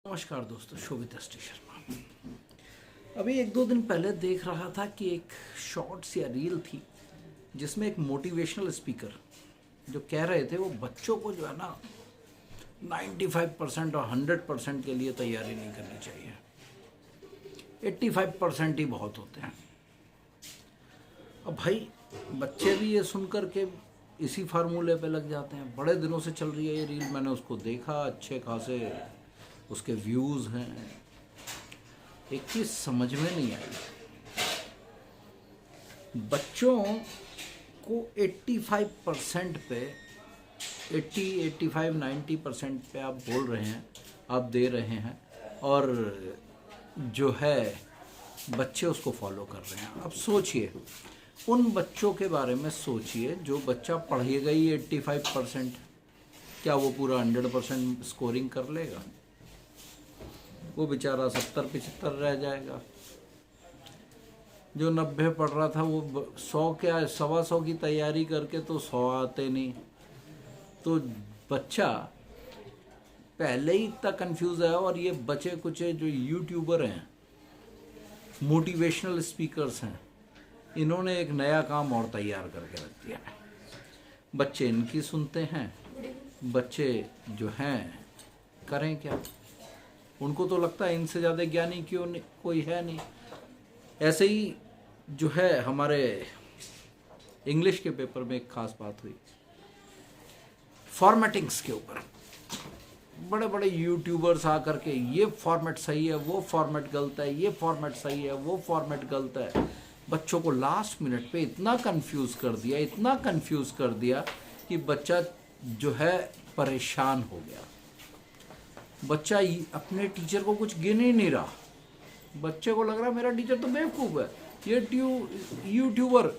नमस्कार दोस्तों, शोभिता शर्मा। अभी एक दो दिन पहले देख रहा था कि एक शॉर्ट्स या रील थी जिसमें एक मोटिवेशनल स्पीकर जो कह रहे थे वो बच्चों को जो है ना 95% और 100% के लिए तैयारी नहीं करनी चाहिए, 85% ही बहुत होते हैं। अब भाई बच्चे भी ये सुन कर के इसी फार्मूले पे लग जाते हैं। बड़े दिनों से चल रही है ये रील, मैंने उसको देखा, अच्छे खासे उसके व्यूज़ हैं। एक चीज़ समझ में नहीं आई, बच्चों को 85% पे 80, 85, 90% पे आप बोल रहे हैं, आप दे रहे हैं, और जो है बच्चे उसको फॉलो कर रहे हैं। अब सोचिए, उन बच्चों के बारे में सोचिए जो बच्चा पढ़ेगा ही 85%, क्या वो पूरा 100% स्कोरिंग कर लेगा? वो बेचारा 70-75 रह जाएगा। जो 90 पढ़ रहा था वो 100 क्या 125 की तैयारी करके तो 100 आते नहीं। तो बच्चा पहले ही इतना कंफ्यूज है। और ये बचे कुचे जो यूट्यूबर हैं, मोटिवेशनल स्पीकर्स हैं, इन्होंने एक नया काम और तैयार करके रख दिया है। बच्चे इनकी सुनते हैं, बच्चे जो हैं करें क्या? उनको तो लगता है इनसे ज़्यादा ज्ञानी क्यों नहीं, कोई है नहीं। ऐसे ही जो है हमारे इंग्लिश के पेपर में एक खास बात हुई फॉर्मेटिंग्स के ऊपर। बड़े बड़े यूट्यूबर्स आकर के ये फॉर्मेट सही है, वो फॉर्मेट गलत है, ये फॉर्मेट सही है, वो फॉर्मेट गलत है। बच्चों को लास्ट मिनट पे इतना कंफ्यूज कर दिया, इतना कंफ्यूज कर दिया कि बच्चा जो है परेशान हो गया। बच्चा अपने टीचर को कुछ गिन ही नहीं रहा। बच्चे को लग रहा मेरा टीचर तो बेवकूफ़ है, ये यूट्यूबर,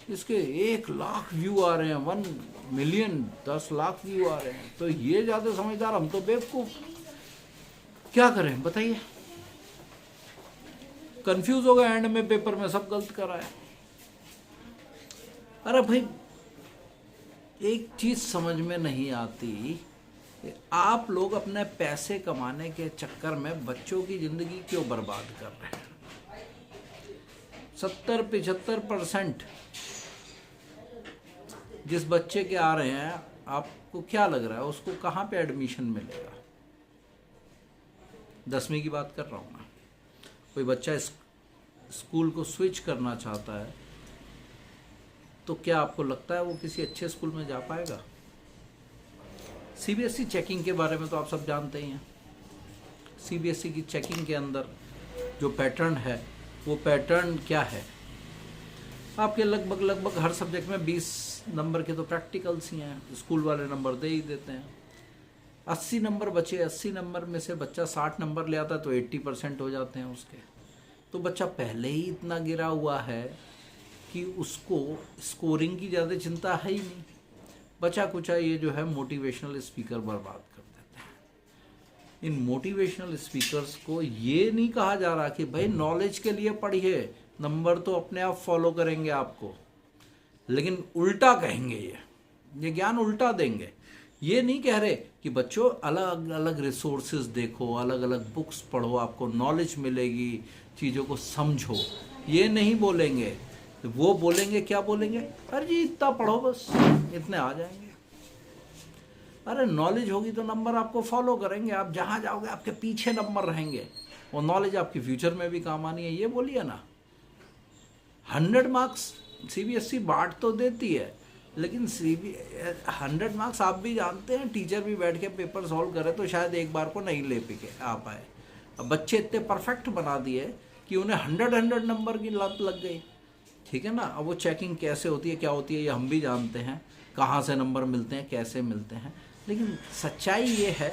इसके 1 लाख व्यू आ रहे हैं, 1 मिलियन 10 लाख व्यू आ रहे हैं, तो ये ज़्यादा समझदार, हम तो बेवकूफ़। क्या करें बताइए? कंफ्यूज हो गया, एंड में पेपर में सब गलत कराया। अरे भाई, एक चीज़ समझ में नहीं आती, आप लोग अपने पैसे कमाने के चक्कर में बच्चों की ज़िंदगी क्यों बर्बाद कर रहे हैं? 70-75% जिस बच्चे के आ रहे हैं, आपको क्या लग रहा है उसको कहाँ पे एडमिशन मिलेगा? 10वीं की बात कर रहा हूँ मैं। कोई बच्चा स्कूल को स्विच करना चाहता है तो क्या आपको लगता है वो किसी अच्छे स्कूल में जा पाएगा? सीबीएसई चेकिंग के बारे में तो आप सब जानते ही हैं। सीबीएसई की चेकिंग के अंदर जो पैटर्न है, वो पैटर्न क्या है? आपके लगभग हर सब्जेक्ट में 20 नंबर के तो प्रैक्टिकल्स ही हैं, स्कूल वाले नंबर दे ही देते हैं। 80 नंबर बचे, 80 नंबर में से बच्चा 60 नंबर ले आता है तो 80% हो जाते हैं उसके। तो बच्चा पहले ही इतना गिरा हुआ है कि उसको स्कोरिंग की ज़्यादा चिंता है ही नहीं। बचा कुचा ये जो है मोटिवेशनल स्पीकर बर्बाद कर देते हैं। इन मोटिवेशनल स्पीकर्स को ये नहीं कहा जा रहा कि भाई नॉलेज के लिए पढ़िए, नंबर तो अपने आप फॉलो करेंगे आपको, लेकिन उल्टा कहेंगे, ये ज्ञान उल्टा देंगे। ये नहीं कह रहे कि बच्चों अलग अलग रिसोर्सेज देखो, अलग अलग बुक्स पढ़ो, आपको नॉलेज मिलेगी, चीज़ों को समझो। ये नहीं बोलेंगे। वो बोलेंगे, क्या बोलेंगे? अरे जी इतना पढ़ो बस, इतने आ जाएंगे। अरे नॉलेज होगी तो नंबर आपको फॉलो करेंगे, आप जहाँ जाओगे आपके पीछे नंबर रहेंगे। वो नॉलेज आपकी फ्यूचर में भी काम आनी है, ये बोलिए ना। 100 मार्क्स सीबीएसई बांट तो देती है, लेकिन 100 मार्क्स आप भी जानते हैं, टीचर भी बैठ के पेपर सॉल्व करे तो शायद एक बार को नहीं ले आ पाए। अब बच्चे इतने परफेक्ट बना दिए कि उन्हें 100 नंबर की लत लग गई। ठीक है ना? अब वो चेकिंग कैसे होती है, क्या होती है, ये हम भी जानते हैं, कहाँ से नंबर मिलते हैं, कैसे मिलते हैं। लेकिन सच्चाई ये है,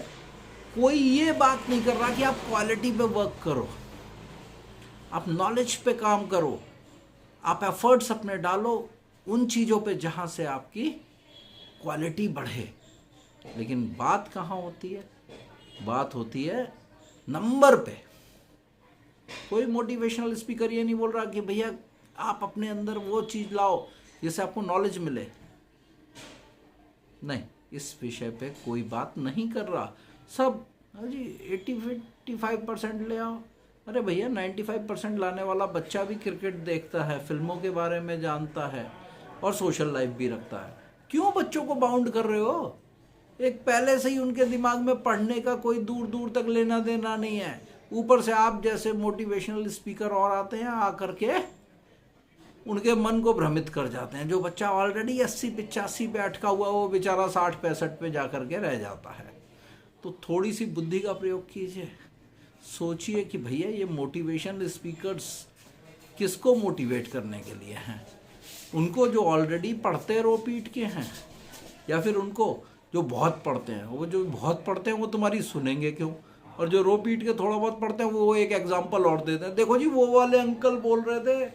कोई ये बात नहीं कर रहा कि आप क्वालिटी पे वर्क करो, आप नॉलेज पे काम करो, आप एफर्ट्स अपने डालो उन चीज़ों पे जहाँ से आपकी क्वालिटी बढ़े। लेकिन बात कहाँ होती है? बात होती है नंबर पे। कोई मोटिवेशनल स्पीकर ये नहीं बोल रहा कि भैया आप अपने अंदर वो चीज़ लाओ जिससे आपको नॉलेज मिले। नहीं, इस विषय पे कोई बात नहीं कर रहा। सब हाँ जी 80-85% ले आओ। अरे भैया 95% लाने वाला बच्चा भी क्रिकेट देखता है, फिल्मों के बारे में जानता है और सोशल लाइफ भी रखता है। क्यों बच्चों को बाउंड कर रहे हो? एक पहले से ही उनके दिमाग में पढ़ने का कोई दूर दूर तक लेना देना नहीं है, ऊपर से आप जैसे मोटिवेशनल स्पीकर और आते हैं आकर के उनके मन को भ्रमित कर जाते हैं। जो बच्चा ऑलरेडी 80-85 पे अटका हुआ वो बेचारा 60-65 पे जा कर के रह जाता है। तो थोड़ी सी बुद्धि का प्रयोग कीजिए, सोचिए कि भैया ये मोटिवेशन स्पीकर्स किसको मोटिवेट करने के लिए हैं? उनको जो ऑलरेडी पढ़ते रो पीट के हैं, या फिर उनको जो बहुत पढ़ते हैं? वो जो बहुत पढ़ते हैं वो तुम्हारी सुनेंगे क्यों, और जो रो पीट के थोड़ा बहुत पढ़ते हैं वो एक एग्जाम्पल और देते हैं। देखो जी वो वाले अंकल बोल रहे थे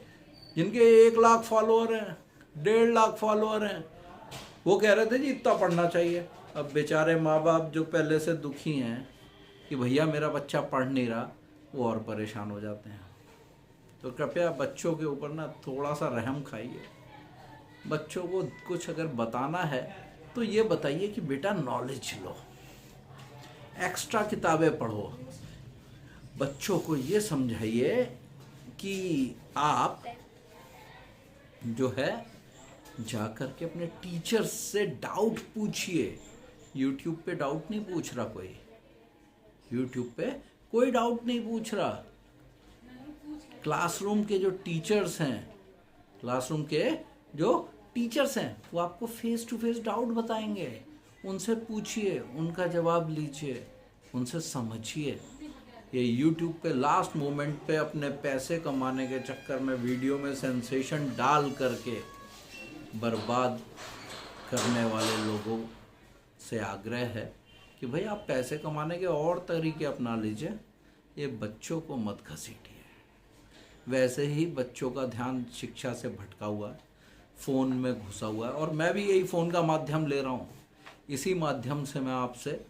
जिनके 1 लाख फॉलोअर हैं, 1.5 लाख फॉलोअर हैं, वो कह रहे थे जी इतना पढ़ना चाहिए। अब बेचारे माँ बाप जो पहले से दुखी हैं कि भैया मेरा बच्चा पढ़ नहीं रहा, वो और परेशान हो जाते हैं। तो कृपया बच्चों के ऊपर ना थोड़ा सा रहम खाइए। बच्चों को कुछ अगर बताना है तो ये बताइए कि बेटा नॉलेज लो, एक्स्ट्रा किताबें पढ़ो। बच्चों को ये समझाइए कि आप जो है जा कर के अपने टीचर्स से डाउट पूछिए। यूट्यूब पे डाउट नहीं पूछ रहा कोई, यूट्यूब पे कोई डाउट नहीं पूछ रहा। क्लासरूम के जो टीचर्स हैं, क्लासरूम के जो टीचर्स हैं वो आपको फेस टू फेस डाउट बताएंगे। उनसे पूछिए, उनका जवाब लीजिए, उनसे समझिए। ये यूट्यूब पे लास्ट मोमेंट पे अपने पैसे कमाने के चक्कर में वीडियो में सेंसेशन डाल करके बर्बाद करने वाले लोगों से आग्रह है कि भाई आप पैसे कमाने के और तरीके अपना लीजिए, ये बच्चों को मत घसीटिए। वैसे ही बच्चों का ध्यान शिक्षा से भटका हुआ है, फ़ोन में घुसा हुआ है, और मैं भी यही फ़ोन का माध्यम ले रहा हूँ। इसी माध्यम से मैं आपसे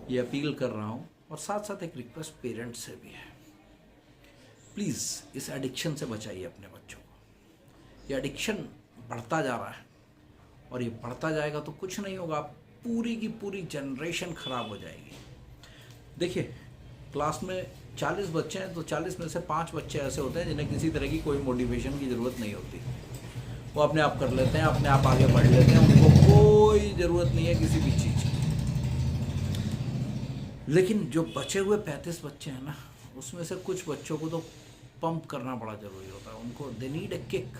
ये अपील कर रहा हूँ, और साथ साथ एक रिक्वेस्ट पेरेंट्स से भी है, प्लीज़ इस एडिक्शन से बचाइए अपने बच्चों को। ये एडिक्शन बढ़ता जा रहा है, और ये बढ़ता जाएगा तो कुछ नहीं होगा, पूरी की पूरी जनरेशन ख़राब हो जाएगी। देखिए क्लास में 40 बच्चे हैं तो 40 में से 5 बच्चे ऐसे होते हैं जिन्हें किसी तरह की कोई मोटिवेशन की ज़रूरत नहीं होती। वो अपने आप कर लेते हैं, अपने आप आगे बढ़ लेते हैं, उनको कोई ज़रूरत नहीं है किसी भी चीज़ की। लेकिन जो बचे हुए 35 बच्चे हैं ना, उसमें से कुछ बच्चों को तो पंप करना बड़ा ज़रूरी होता है। उनको दे नीड ए किक,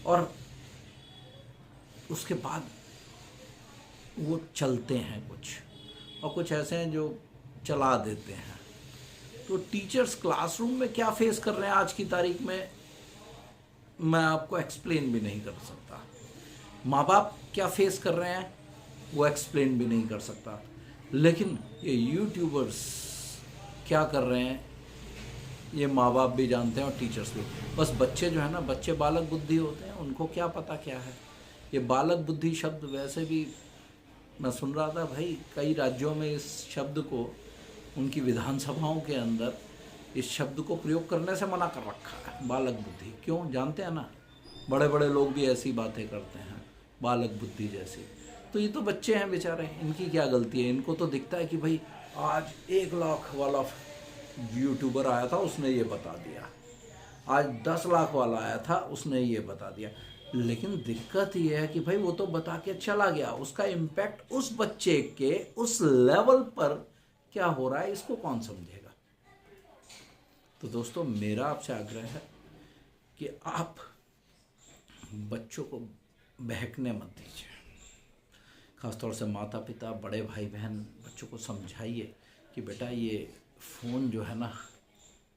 और उसके बाद वो चलते हैं कुछ, और कुछ ऐसे हैं जो चला देते हैं। तो टीचर्स क्लासरूम में क्या फेस कर रहे हैं आज की तारीख में, मैं आपको एक्सप्लेन भी नहीं कर सकता। माँ बाप क्या फेस कर रहे हैं वो एक्सप्लेन भी नहीं कर सकता। लेकिन ये यूट्यूबर्स क्या कर रहे हैं ये माँ बाप भी जानते हैं और टीचर्स भी। बस बच्चे जो है ना, बच्चे बालक बुद्धि होते हैं, उनको क्या पता क्या है। ये बालक बुद्धि शब्द वैसे भी मैं सुन रहा था भाई, कई राज्यों में इस शब्द को उनकी विधानसभाओं के अंदर इस शब्द को प्रयोग करने से मना कर रखा है, बालक बुद्धि। क्यों जानते हैं ना, बड़े बड़े लोग भी ऐसी बातें करते हैं बालक बुद्धि जैसी। तो ये तो बच्चे हैं बेचारे, इनकी क्या गलती है? इनको तो दिखता है कि भाई आज 1 लाख वाला यूट्यूबर आया था उसने ये बता दिया, आज 10 लाख वाला आया था उसने ये बता दिया। लेकिन दिक्कत ये है कि भाई वो तो बता के चला गया, उसका इम्पैक्ट उस बच्चे के उस लेवल पर क्या हो रहा है इसको कौन समझेगा। तो दोस्तों मेरा आपसे आग्रह है कि आप बच्चों को बहकने मत दीजिए। खासतौर से माता पिता, बड़े भाई बहन बच्चों को समझाइए कि बेटा ये फ़ोन जो है ना,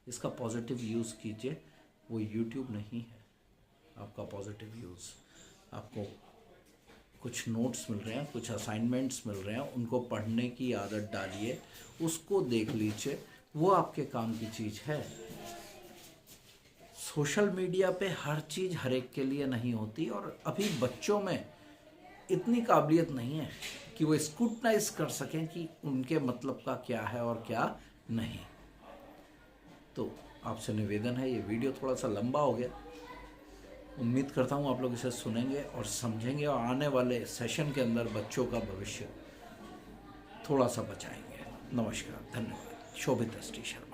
इसका पॉजिटिव यूज़ कीजिए, वो यूट्यूब नहीं है आपका पॉजिटिव यूज़। आपको कुछ नोट्स मिल रहे हैं, कुछ असाइनमेंट्स मिल रहे हैं, उनको पढ़ने की आदत डालिए, उसको देख लीजिए, वो आपके काम की चीज़ है। सोशल मीडिया पे हर चीज़ हर एक के लिए नहीं होती, और अभी बच्चों में इतनी काबिलियत नहीं है कि वो स्क्रूटनाइज कर सकें कि उनके मतलब का क्या है और क्या नहीं। तो आपसे निवेदन है, ये वीडियो थोड़ा सा लंबा हो गया, उम्मीद करता हूँ आप लोग इसे सुनेंगे और समझेंगे, और आने वाले सेशन के अंदर बच्चों का भविष्य थोड़ा सा बचाएंगे। नमस्कार, धन्यवाद। शोभित दृष्टि शर्मा।